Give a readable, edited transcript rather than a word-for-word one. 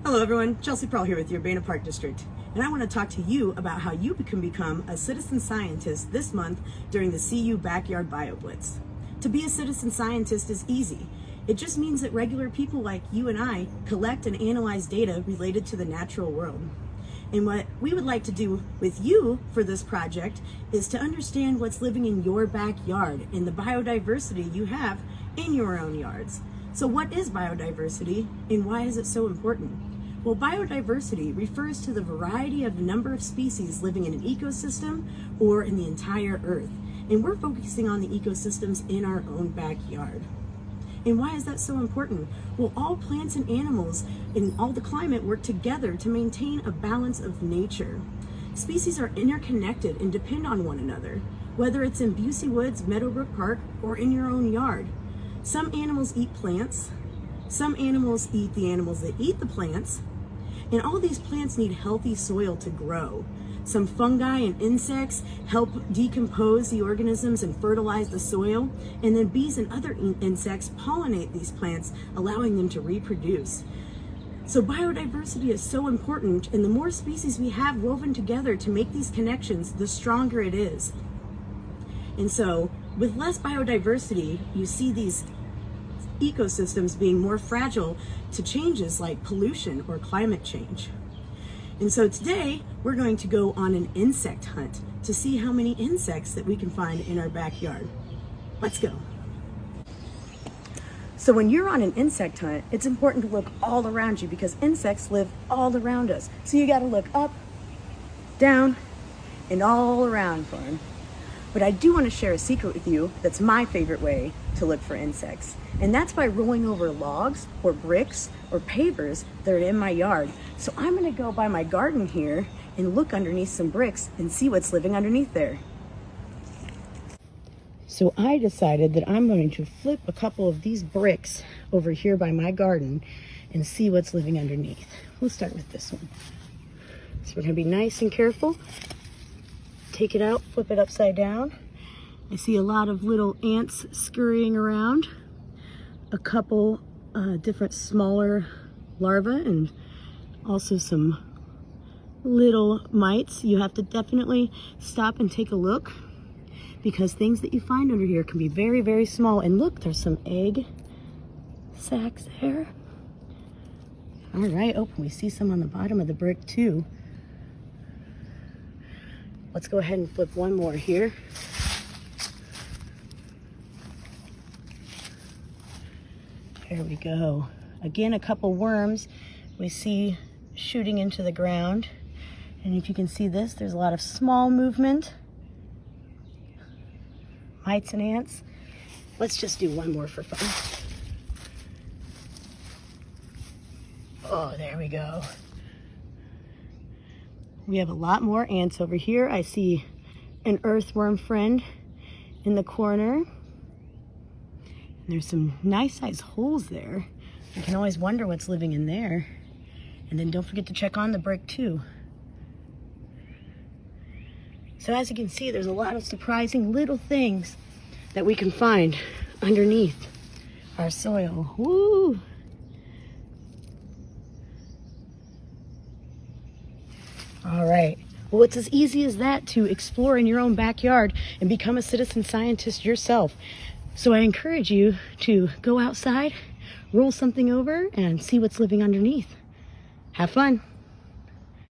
Hello everyone, Chelsea Prahl here with your Urbana Park District, and I want to talk to you about how you can become a citizen scientist this month during the CU Backyard BioBlitz. To be a citizen scientist is easy. It just means that regular people like you and I collect and analyze data related to the natural world. And what we would like to do with you for this project is to understand what's living in your backyard and the biodiversity you have in your own yards. So what is biodiversity and why is it so important? Well, biodiversity refers to the variety of the number of species living in an ecosystem or in the entire earth. And we're focusing on the ecosystems in our own backyard. And why is that so important? Well, all plants and animals in all the climate work together to maintain a balance of nature. Species are interconnected and depend on one another, whether it's in Busey Woods, Meadowbrook Park, or in your own yard. Some animals eat plants, some animals eat the animals that eat the plants, and all these plants need healthy soil to grow. Some fungi and insects help decompose the organisms and fertilize the soil, and then bees and other insects pollinate these plants, allowing them to reproduce. So biodiversity is so important, and the more species we have woven together to make these connections, the stronger it is. And so with less biodiversity, you see these ecosystems being more fragile to changes like pollution or climate change. And so today we're going to go on an insect hunt to see how many insects that we can find in our backyard. Let's go. So when you're on an insect hunt, it's important to look all around you because insects live all around us. So you got to look up, down, and all around for them. But I do want to share a secret with you that's my favorite way to look for insects. And that's by rolling over logs or bricks or pavers that are in my yard. So I'm going to go by my garden here and look underneath some bricks and see what's living underneath there. So I decided that I'm going to flip a couple of these bricks over here by my garden and see what's living underneath. We'll start with this one. So we're going to be nice and careful. Take it out, flip it upside down. I see a lot of little ants scurrying around, a couple different smaller larvae, and also some little mites. You have to definitely stop and take a look because things that you find under here can be very, very small. And look, there's some egg sacs there. All right, oh, we see some on the bottom of the brick too. Let's go ahead and flip one more here. There we go. Again, a couple worms we see shooting into the ground. And if you can see this, there's a lot of small movement. Mites and ants. Let's just do one more for fun. Oh, there we go. We have a lot more ants over here. I see an earthworm friend in the corner. And there's some nice sized holes there. You can always wonder what's living in there. And then don't forget to check on the brick too. So as you can see, there's a lot of surprising little things that we can find underneath our soil. Woo! All right, well, it's as easy as that to explore in your own backyard and become a citizen scientist yourself. So I encourage you to go outside, roll something over, and see what's living underneath. Have fun.